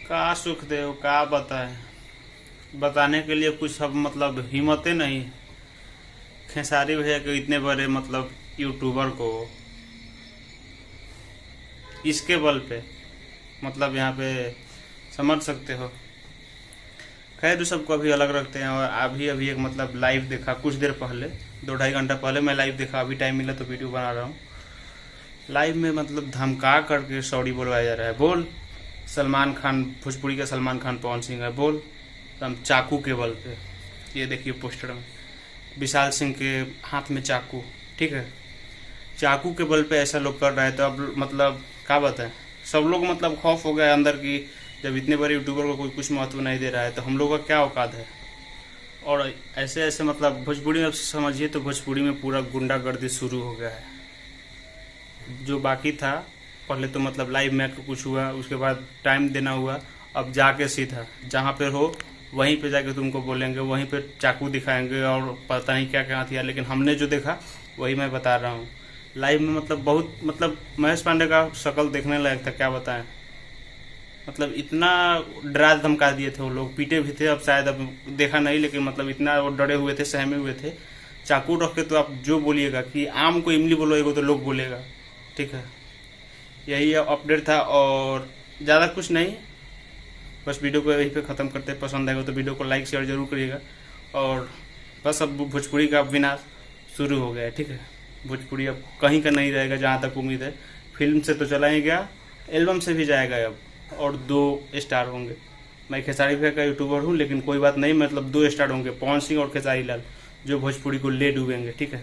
का सुख देव का बताए, बताने के लिए कुछ अब मतलब हिम्मतें नहीं। खेसारी भैया के इतने बड़े मतलब यूट्यूबर को इसके बल पे मतलब यहाँ पे समझ सकते हो। खैर उस सबको अभी अलग रखते हैं। और अभी एक मतलब लाइव देखा कुछ देर पहले, 2-2.5 घंटा पहले मैं लाइव देखा। अभी टाइम मिला तो वीडियो बना रहा हूँ। लाइव में मतलब धमका करके सॉरी बोलवाया जा रहा है। बोल सलमान खान, भोजपुरी का सलमान खान पवन सिंह है, बोल हम चाकू के बल पे। ये देखिए पोस्टर में विशाल सिंह के हाथ में चाकू, ठीक है। चाकू के बल पे ऐसा लोग कर रहे हैं तो अब मतलब क्या बताएं, सब लोग मतलब खौफ हो गया अंदर की जब इतने बड़े यूट्यूबर को कोई कुछ महत्व नहीं दे रहा है तो हम लोग का क्या औकात है। और ऐसे ऐसे मतलब भोजपुरी में समझिए तो भोजपुरी में पूरा गुंडागर्दी शुरू हो गया है। जो बाकी था पहले तो मतलब लाइव में कुछ हुआ, उसके बाद टाइम देना हुआ, अब जाके सीधा जहाँ पे हो वहीं पे जाके तुमको बोलेंगे, वहीं पे चाकू दिखाएंगे और पता नहीं क्या क्या हथियार। लेकिन हमने जो देखा वही मैं बता रहा हूँ। लाइव में मतलब बहुत मतलब महेश पांडे का शक्ल देखने लायक था, क्या बताएं। मतलब इतना डरा धमका दिए थे वो लोग, पीटे भी थे। अब शायद अब देखा नहीं, लेकिन मतलब इतना वो डरे हुए थे, सहमे हुए थे। चाकू रख के तो आप जो बोलिएगा कि आम को इमली बोलोगे तो लोग बोलेगा, ठीक है। यही अपडेट था और ज़्यादा कुछ नहीं, बस वीडियो को यहीं पे ख़त्म करते हैं। पसंद आएगा तो वीडियो को लाइक शेयर जरूर करिएगा। और बस अब भोजपुरी का विनाश शुरू हो गया है, ठीक है। भोजपुरी अब कहीं का नहीं रहेगा जहाँ तक उम्मीद है। फिल्म से तो चला ही गया, एल्बम से भी जाएगा अब, और 2 स्टार होंगे। मैं खेसारी भैया का यूट्यूबर हूँ, लेकिन कोई बात नहीं, मतलब 2 स्टार होंगे, पवन सिंह और खेसारी लाल, जो भोजपुरी को ले डूबेंगे, ठीक है।